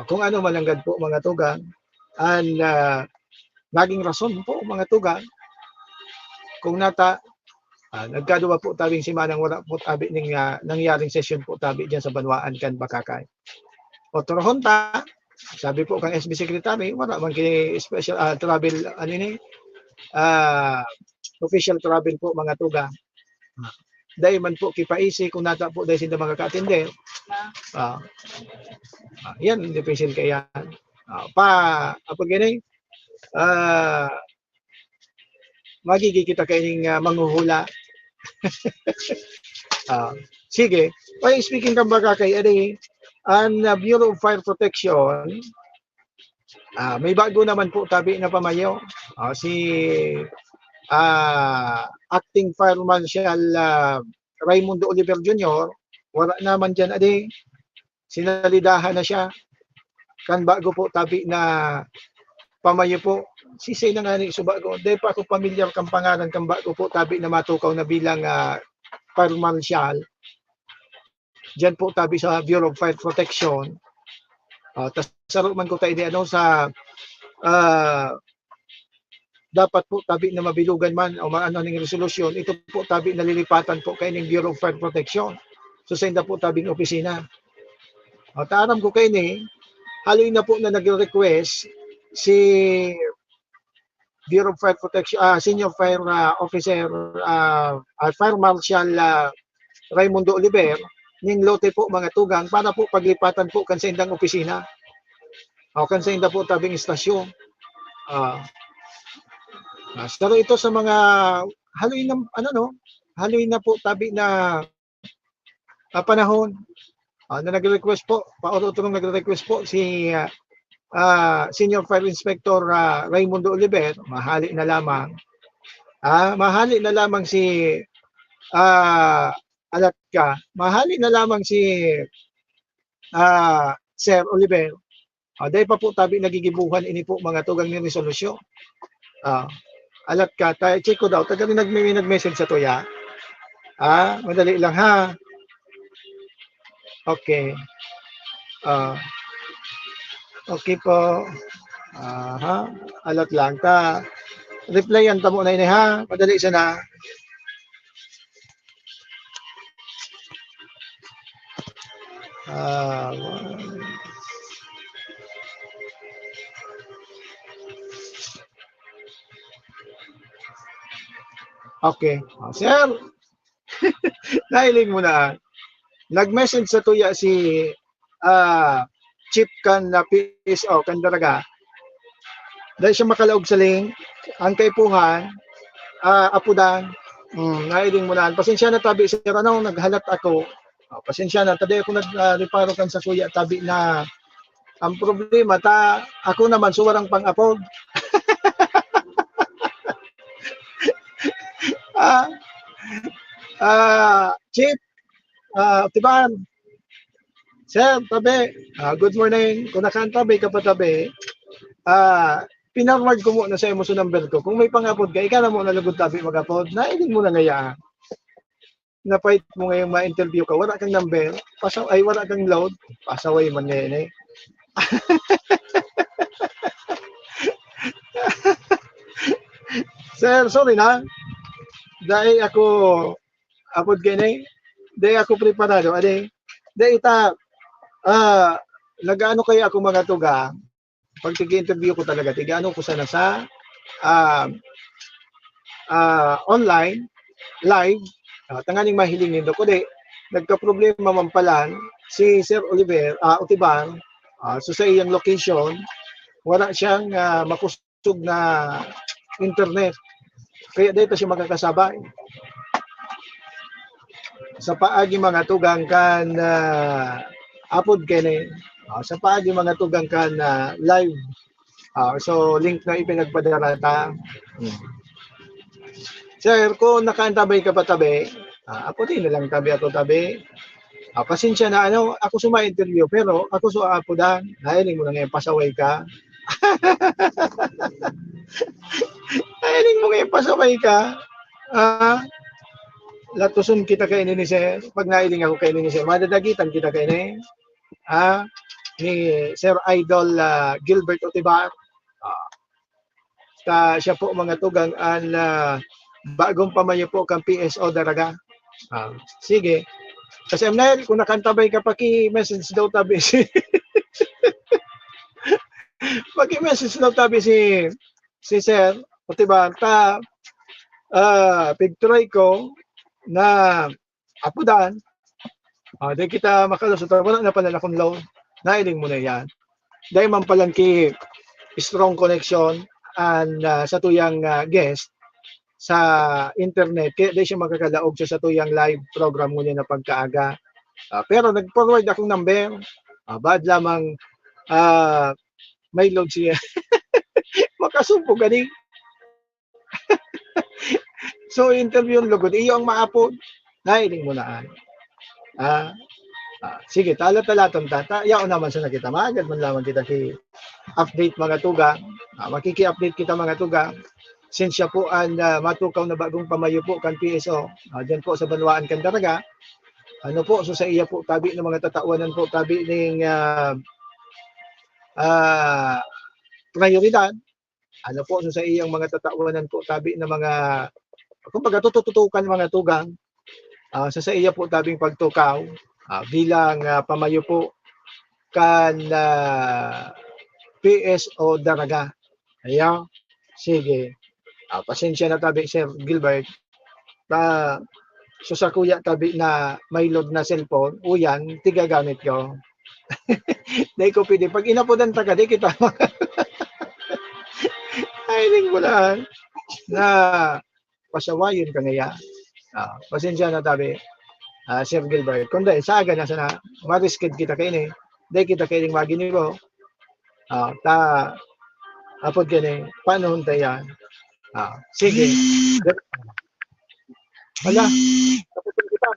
J: Kung ano malanggad po mga tugang, naging rason po mga tugang, kung nata, nagkaduwa po tabing simanang wala po tabi ng nangyaring session po tabi dyan sa Banwaan kan Bakakay. O turahon ta, sabi po kang SB Secretary, wala man kini special travel, official travel po mga tugang. Dahil man po kipaisi kung nata po dahil sila mga ka-attender. Yan, depression kaya. Apa gini, magiging kita kaining manghuhula. Sige. Well, speaking ng Bakakay, ang Bureau of Fire Protection, may bago naman po tabi na pamayo. Si Acting Fire Marshal Raimundo Oliver Jr. Wala naman dyan, sinalidahan na siya. Kan bago po tabi na pamayo po. Sisay na nga ni Subago. Dahil pa ako pamilyar kang pangalan kan bago po tabi na matukaw na bilang Fire Marshal. Diyan po tabi sa Bureau of Fire Protection. Tapos saro man ko tayo sa dapat po tabi na mabilugan man o maano ng resolusyon, ito po tabi na lilipatan po kay ng Bureau of Fire Protection. So sa po tabing opisina. Taaram ko kay ni, haloy na po na nag-request si Bureau of Fire Protection, Senior Fire Officer, Fire Marshal Raimundo Oliver, ning lote po mga tugang para po paglipatan po kan sa indang opisina. Kan sa inda po tabing istasyon. Pero ito sa mga haloy na haloy na po tabi na panahon na nagre-request po, paututulong nagre-request po si Senior Fire Inspector Raimundo Oliver, mahali na lamang. Mahali na lamang si Alatka, mahali na lamang si Sir Oliver. Dahil pa po tabi nagigibuhan ini po mga tugang ni resolusyon. Alat ka, check ko daw. Taga rin nag-message sa tuya. Madali lang ha. Okay. Okay po. Alat lang ta. Replyan ta mo na ini ha. Madali siya na. Okay. Sir, nahiling mo na. Nag-message sa tuya si Chief kan na PSO, kan Daraga. Dahil siya makalaog sa link, ang kaipuhan, apudan, nahiling mo na. Pasensya na tabi, sir, naghalat ako. Pasensya na, tabi ako nag-reparo kan sa suya, tabi na ang problema, ako naman suwarang pang-apog. Chief, Tiban, sir, tabi, good morning. Kung nakantabi ka pa tabi, pinarward ko muna sa imo sa number ko. Kung may pang-upload ka, ikaw na muna lagod tabi mag-upload. Nailin mo na ngayaan. Napait mo ngayong ma-interview ka, wala kang number, wala kang load, pasaway man ngayon Sir, sorry na. Dahil ako apod ganay, dahil ako preparado, dahil ita nagaano kaya ako mga tuga, pag tigi-interview ko talaga, tigaano ko sana sa online, live, tanganing mahiling nindo ko, nagka-problema man pala si Sir Oliver, Utiban, so sa iyang location, wala siyang makusog na internet. Kaya dito siya magkakasabay. sa paagi mga tugang kan upload kini sa paagi mga tugang kan live. So link na ipinagpadarata. Sir, kung nakaantabay ka pa tabi, ako din na lang tabi ato tabi. Pasensya na ako suma-interview pero ako apodan. Nahiling mo lang pasaway ka. Nahiling mo ngayon pasaway ka. Latuson kita kay ni Sir. Pag nailing ako kay ni Sir, madadagitan kita kay ni Sir Idol Gilbert Otibar. Siya po mga tugang an bagong pamayo po kang PSO daraga. Sige. Kasi Amnel, kung nakantabay ka paki-message daw tabi si paki-message daw tabi si Sir Otibar ta picture ko na apudan. Di kita makalusot. Wala na pala akong load. Nailing mo na yan. Dahil man palang strong connection and sa tuyang guest sa internet, kaya di siya makakalaog sa tuyang live program mo niya na pagkaaga. Pero nag-forward akong number. Bad lamang may load siya. Makasumpo gani. So interview yung lugod. Iyo ang maapod. Nailing mo na. Sige, tala-talatan tata. Yao naman sa nakita. Magad man lamang kita update mga tuga. Makiki-update kita mga tuga. Since siya po ang matukaw na bagong pamayo po kan PSO. Diyan po sa Banwaan Candaraga. So sa iya po tabi ng mga tatawanan po tabi ng prioridad. So sa iyang mga tatawanan po tabi ng mga kumbaga tututukan mga tugang. Sa iya po tabing pagtukaw bilang pamayo po kan PSO Daraga. Ayan. Sige. Pasensya na tabi Sir Gilbert. So sa kuya tabi na may load na cellphone, uyan, tigagamit ko. Dahil ko pwede. Pag inapodan taga, di kita ay mo lang na pasawayin ka ngaya. Pasensya na tabi Sir Gilbert. Kung dahil sa aga na sana, mariskid kita kayo ni. Dahil kita kayo ng maginigo. Apod ka ni, paano hunta yan? Sige. Wala. Tapos kita.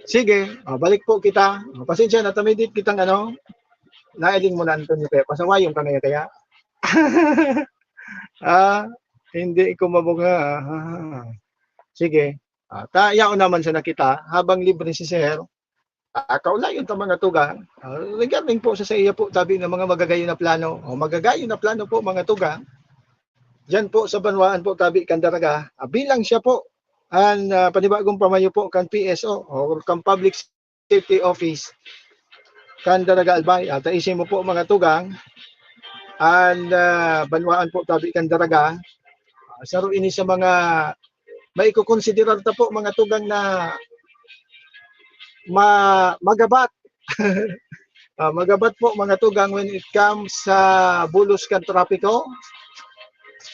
J: Sige, balik po kita. Pasensya na tamidit kitang nailing mo na Antonio kaya pasawayong ka ngayon kaya. Hindi ko mabunga. Sige. Tayaw naman sa nakita habang libre si Sir. Kaulayon ta mga tuga. Regarding po sa iya po tabi ng mga magagayo na plano. Magagayo na plano po mga tuga. Diyan po sa Banwaan po tabi Candaraga. Bilang siya po ang panibagong pamayo po kan PSO o kan Public Safety Office Candaraga Albay. Isin mo po mga tugang ang Banwaan po tabi Candaraga. Saro ini sa mga may kukonsiderar ta po mga tugang na magabat. Magabat po mga tugang when it comes sa bulos kan trapiko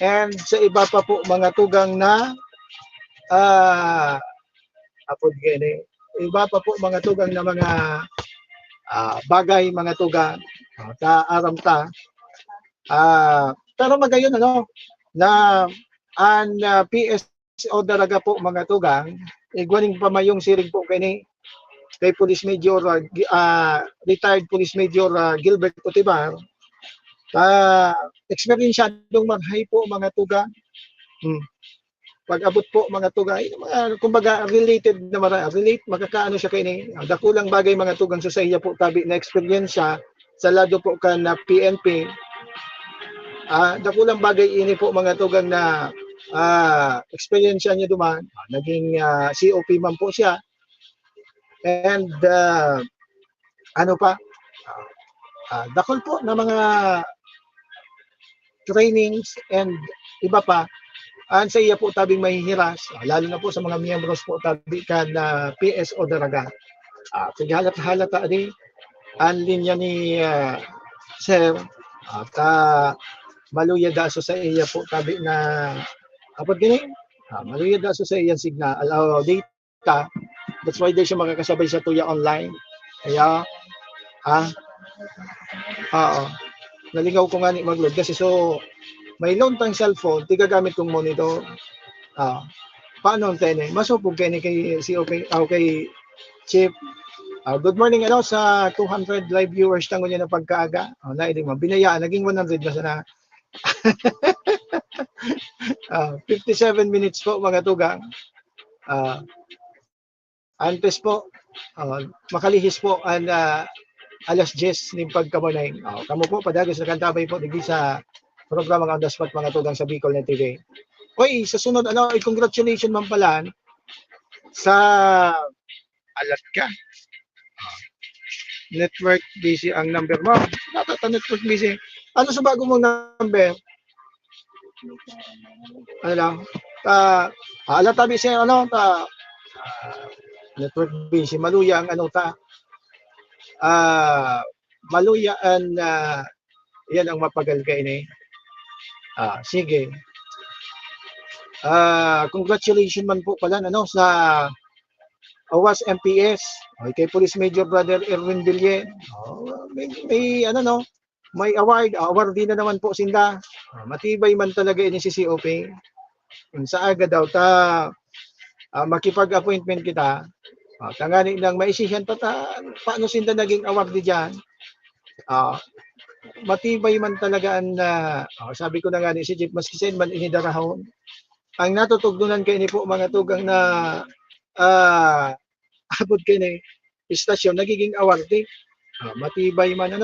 J: and sa iba pa po mga tugang na iba pa po mga tugang na mga bagay mga tugang aram ta pero magayon na ang PSO dalaga po mga tugang igwaning pamayong siring po kini kay Police Major retired Police Major Gilbert Otibar. Eksperyensyadong maghay po mga tuga. Pag-abot po mga tuga, mga kumbaga related na relate makakaano siya kay ni dakulang bagay mga tugang sa iya po tabi na eksperyensya sa lado po kan na PNP. Dakulang bagay ini po mga tugang na eksperyensya niya duman, naging COP man po siya. And ano pa? Dakol po na mga trainings and iba pa sa iya po tabing mahihiras, lalo na po sa mga miyembros po tabi kan na PSO Daraga. Sige halata di ang linya ni Sir maluya daso sa iya po tabi na apod gini maluya daso sa iyang signal data. That's why di siya makakasabay sa tuya online. Kaya naligaw ko nga ni mag-load kasi so may loan tang cellphone, di gagamit kong monitor. Paano tayo masupog kayo ni kay COP, kay Chief. Good morning sa 200 live viewers tango niya na pagkaaga. Naidig mo, binayaan, naging 100 na sana. 57 minutes po mga tugang. Antes po, makalihis po ang alas 10 ng pagkamunay. Kamo po, padagos na kantabay po digi sa programa ng Daspat mga tugang sa Bicol Net TV. Oy, sa sunod, congratulations man pala sa Alaska. Network busy ang number mo. Dapat network busy. Ano sa bago mong number? Ano lang? Alata busy, network busy. Maluya ang maluya ang yan ang mapagal ka ini. Sige. Congratulations man po pala sa OWAS MPS. Kay Police Major Brother Erwin Ville. May award. Award din na naman po sinda. Matibay man talaga ini si COP. Sa aga daw makipag-appointment kita. Tangani nang maisihan paano sinda naging award diyan. Matibay man talaga ang sabi ko na nga ni si Jeep maski sen man inidarahon. Ang natutugnunan kay ni po mga tugang na abot kay ni istasyon nagiging awardee. Matibay man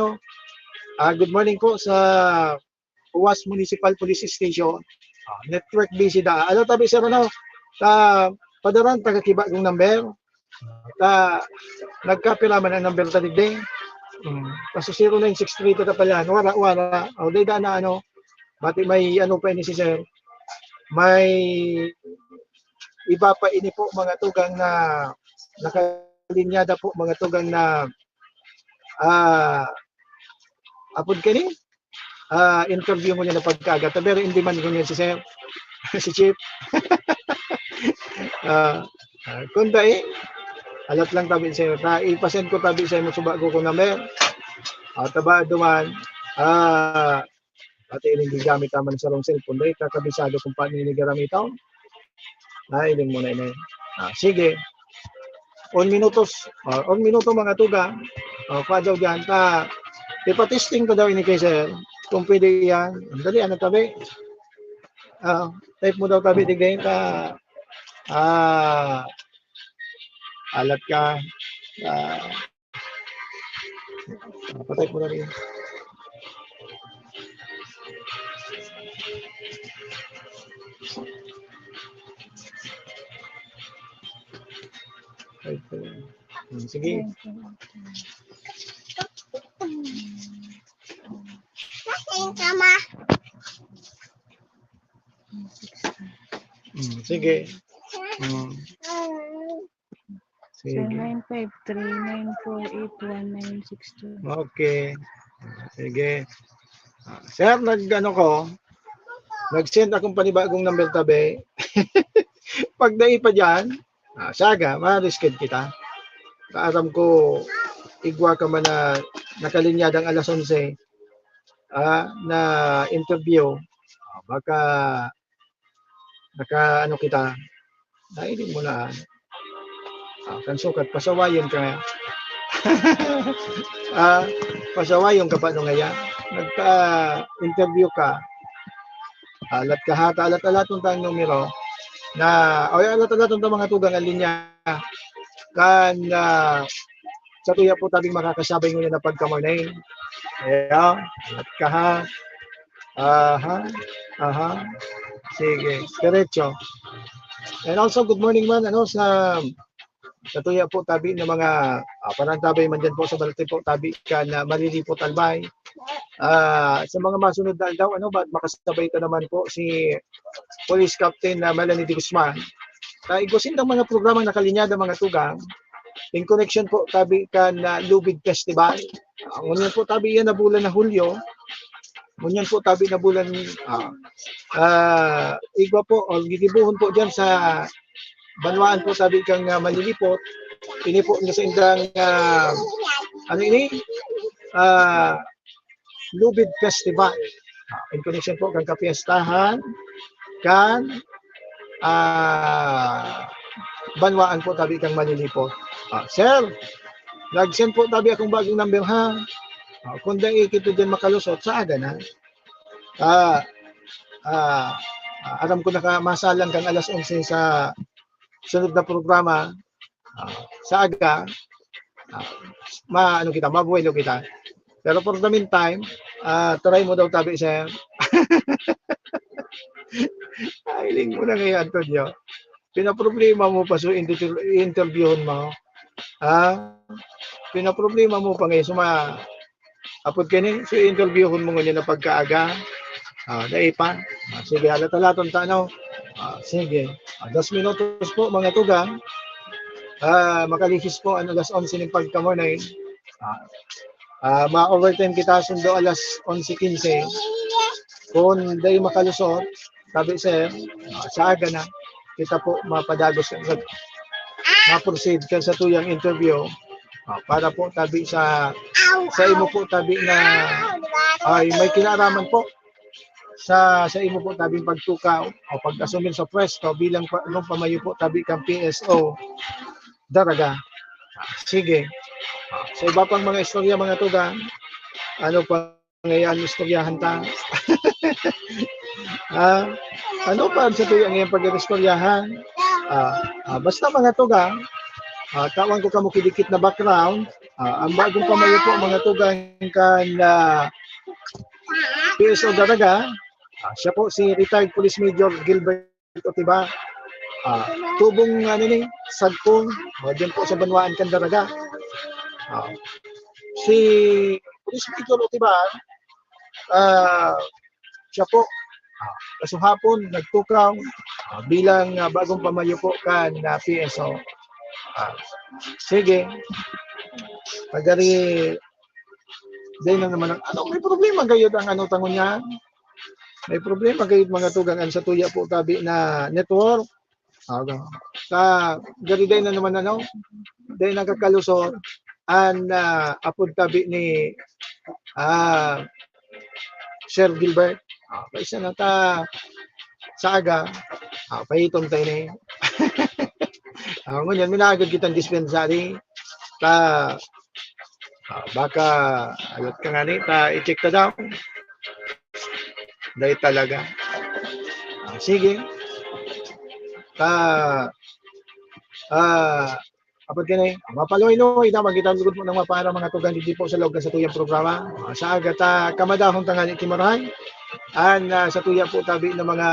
J: good morning po sa UWAS Municipal Police Station. Network busy da. Tabi sir padaran tagakiba yung number. Nagkapila man ang number tadigde. Kasi 0963 ta pala wala day na bati may pa ini si sir, may iba pa ini po mga tugang na nakalinyada po mga tugang na apod kani interview mo niya na pagkagat pero hindi man ganyan si sir si Chief. Kundi alat lang tabi sa'yo. Ipasend ko tabi sa'yo mo subago ko number. Taba duman. Pati hindi gamit naman sa long cellphone. Dahil kakabisado kung paano hindi garamitaw. Iling mo na yun. Sige. 1 minuto mga tuga. Padaw dyan. Ipatesting ko daw ini kay sir. Kung pwede yan. Dali, tabi. Type mo daw tabi. Tigay. Alat ka. Patay mo na rin. Sige. Sige. Sige.
M: 0953-948-1962.
J: Okay. Sige. Sir, nag-send akong panibagong number tabi. Pag naipa dyan, saga, ma-risked kita. Kaaram ko, igwa ka man na nakalinyadang alas 11 na interview. Baka kita, nailin mo na. Kan sukat pasawayon ka. Pasawayon ka pa no ngaya. Nagka-interview ka. Alat ka hata, alat-alat tang numero na alat-alat tang mga tugang ang linya kan sa tuya po tabing makakasabay ngayon na pagkamanay. Ayan, alat ka ha. Aha. Sige, diretso. And also, good morning man, sa tuya po tabi ng mga parang tabay man dyan po sa balati po tabi ka na mariripot albay. Sa mga masunod na daw, makasabay ka naman po si Police Captain Melanie de Guzman. Igusin ng mga programang nakalinyada mga tugang, in connection po tabi ka na Lubid Festival. Ngunyan po tabi yan na bulan na Hulyo. Ngunyan po tabi na bulan igwa po, o gigibuhon po dyan sa Banwaan po tabi kang malilipot. Ini po sa indang Lubid Festival. In connection po kang kapiestahan kan Banwaan po tabi kang malilipot. Sir, nag-send po tabi akong bagong number ha. Kung dahil ikito dyan makalusot, sa aga na. Alam ko nakamasalan kang alas 11 sa sunod na programa. Sa aga, mabuelo kita. Pero for the meantime, try mo daw tabi, sir. Ailing mo na ngayon, Antonio. Pinaproblema mo pa so interviewon mo. Pinaproblema mo pa ngayon. Apod kini, so interviewon mo ngayon na pagkaaga. Daipa. Sige, alat-alaton tanaw. Sige. 2 minutos po mga tugang. Makalihis po alas 11 ng pagkamunay. Ma-overtime kita sundo alas 11:15. Kung day makalusot, sabi sir, sa aga na, kita po mapadagos ma-proceed ka sa tuyang interview para po tabi sa imo po tabi na ay may kinaraman po sa imo po tabing pagtukaw o pag-asumin sa pwesto bilang pamayo po tabi kang PSO Daraga. Sige. Sa iba pang mga istorya mga tugang, ano pa ngayon istoryahan ta? Ano pa sa tuyang ngayon pag-istoryahan? Basta mga tugang, tawan ko kamo kidikit na background, ang bagong pamayo po mga tugang kan PSO Daraga, siya po si retired Police Major Gilbert Otiba. Tubong sagpong diyan po sa Banwaan kan Daraga. Si Police Major Otiba, siya po kasuhapon nagtukaw bilang bagong pamayo po kan PSO. Sige. Pagari din na naman may problema gayud ang tangon niya. May problema gayud mga tugang sa tuya po tabi na network. Gari din na naman dahil nagkakalusot an apod tabi ni Sir Gilbert. Kaisa na ta sa aga, pahitom tayo na ngunyan, minagad kitang dispensary baka alat ka nga i-check ta daw dahil talaga. Sige kapag ganay, mapaloy-loy na magkita lugod mo ng mapara mga tugang hindi po sa loob sa tuyang programa. Sa aga kamadahong tangali timarahay sa tuya po tabi ng mga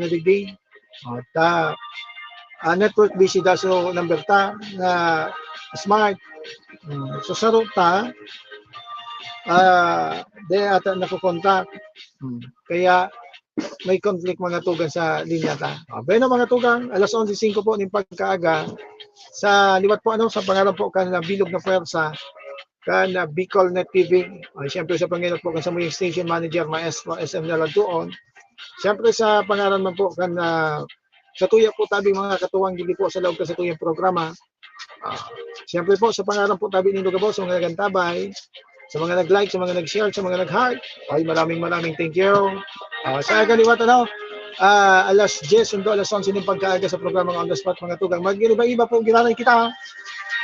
J: digdi network busy da so number ta na smart so saro ta de ata nakokontak kaya may conflict mga tugang sa linya ta. Bueno mga tugang, alas 11:05 po ng pagkaaga sa liwat po sa pangarap po kan bilog na pwersa kan Bicol Net TV. Siyempre sa panginat po kan sa muyang station manager Maestro SM Naladuon. Siyempre sa pangalan man po kan sa tuya po tabi mga katuwang gili po sa loob sa tuyang programa. Siyempre po sa pangalan po tabi ni Lugabo sa mga nagantabay, sa mga nag-like, sa mga nag-share, sa mga nag-heart. Ay maraming thank you. Sa kaliwat alas 10 sundo alas 11 ng pagkaaga sa programang On The Spot mga tugang. Mag-iba-iba po ginanay kita.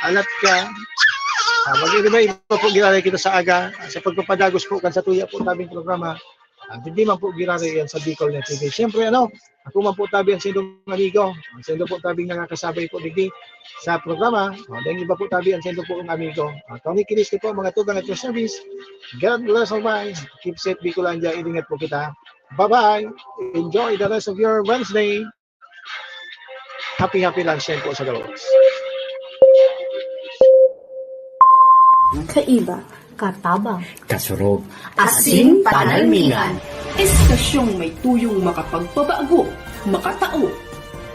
J: Alat ka. Mag-iba-iba po ginanay kita sa aga. Sa pagpapadagos po kan sa tuya po tabing programa. Hindi man po ginanay yan sa Bicol Net TV. Siyempre ako man po tabi ang sindong amigo. Ang sindong po tabing nakakasabay po digdi sa programa. Dahil iba po tabi ang sindong po ang amigo. Tony Kilis po mga tugang at your service. God bless all bye. Keep safe Bicolandia. Ingat po kita. Bye-bye. Enjoy the rest of your Wednesday. Happy lunch po sa dalawa.
C: Kaiba, katabang,
H: Kasurog,
C: asin panalmingan.
D: Estasyong may tuyong makapagpabago, makatao,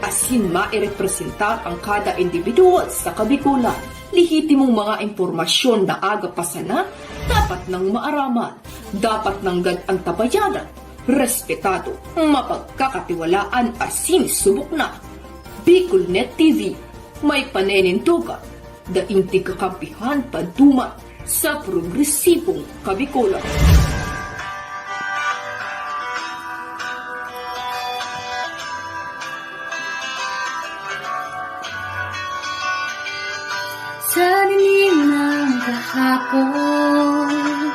D: asin mairepresentar ang kada individual sa kabikulan. Lihitimong mga impormasyon na aga pa sana, dapat nang maaraman, dapat nang antabayanan, respetado, mapagkakatiwalaan asin subok na. Bicol Net TV, may panenintugan, daintig kakampihan pantuman sa progresibong kabikulan.
M: Sa dilim ng kahapon,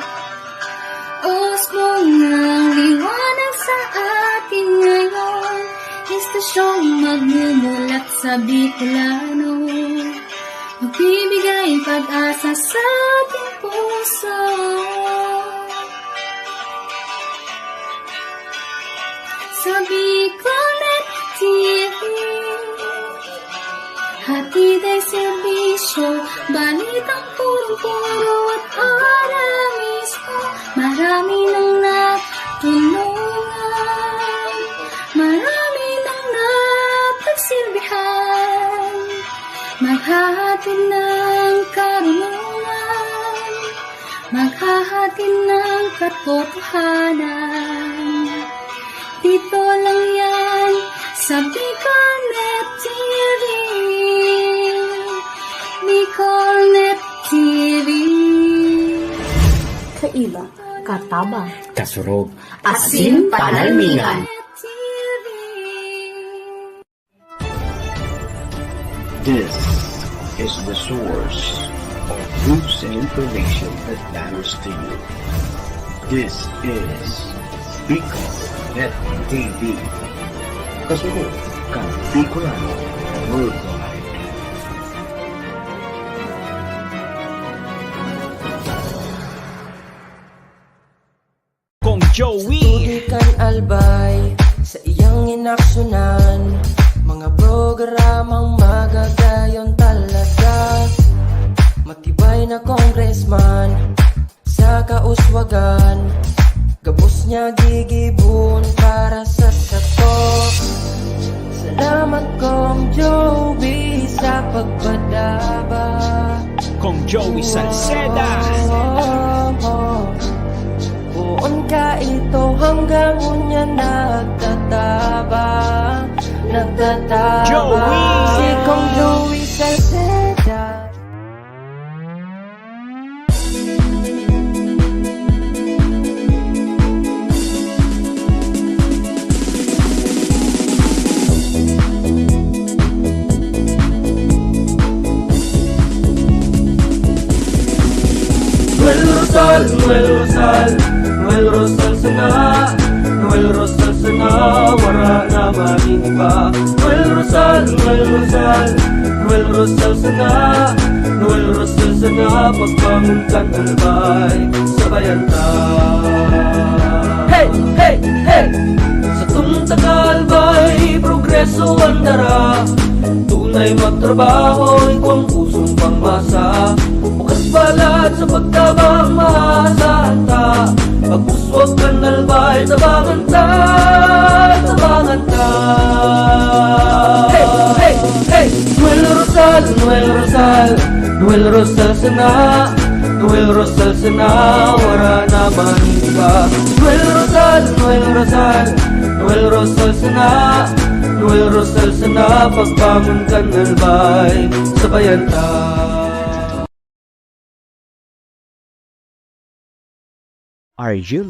M: usbong ng liwanag sa atin ngayon, estasyong magmumulat sa Bicolano, magbibigay pag-asa sa ating puso. Sa Bicol Net TV, hatid ay serbisyo, balitang puro-puro at alam mismo. Marami nang natulungan, marami nang napagsilbihan, maghahatid ng karunungan, maghahatid ng katotohanan. Dito lang yan sa Bicol Net TV. Bicol Net TV.
C: Kaiba, katabang,
H: Kasurog,
C: asin panalmingan.
B: This is the source of news and information that matters to you. This is Bicol Net TV. Kasurog, kang Bicolano worldwide. Kung Joey
F: Tudikan albay sa iyang inaksyonan, mga programang magagayon talaga. Matibay na congressman sa kauswagan, gabos niya gigibon para sa satok. Salamat kong Joey sa pagpadaba.
B: Kung Joey Salceda.
F: Buon ka ito hanggang unya nagtatabang,
B: Joey!
F: Si Kong Joey Salceda.
G: Noel Rosal sana, Noel Rosal sana, wala na maniba. Noel Rosal sana, Noel Rosal sana, pagbangon ka ng albay, sabayan ta. Hey, hey, hey! Sa tumtagalbay, progreso ang dara, tunay magtrabaho, ikaw ang pusong pangmasa. Bukas balat sa pagtabang maasahan ta, pagpuswag ka nalbay, tabangan ta, tabangan ta. Hey, hey, hey! Noel Rosal, Noel Rosal, Noel Rosal sana, Noel Rosal sana, wala naman iba. Noel Rosal, Noel Rosal, Noel Rosal sana, Noel Rosal sana, pagbangon ka nalbay, sabayan ta.
H: Are you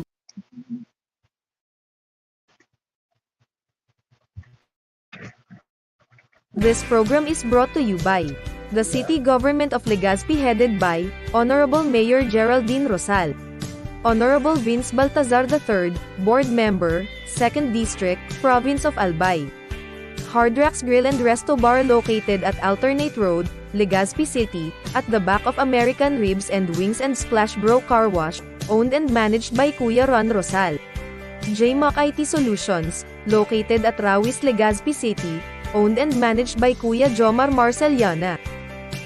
I: This program is brought to you by the City Government of Legazpi headed by Honorable Mayor Geraldine Rosal, Honorable Vince Baltazar III, Board Member, 2nd District, Province of Albay. Hard Rocks Grill and Resto Bar located at Alternate Road, Legazpi City, at the back of American Ribs and Wings and Splash Bro Car Wash, owned and managed by Kuya Ron Rosal. JMAC IT Solutions, located at Rawis, Legazpi City, owned and managed by Kuya Jomar Marceliana.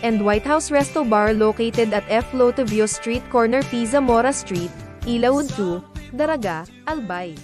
I: And White House Resto Bar located at F. Lotavio Street corner Pisa Mora Street, Ilaud 2, Daraga, Albay.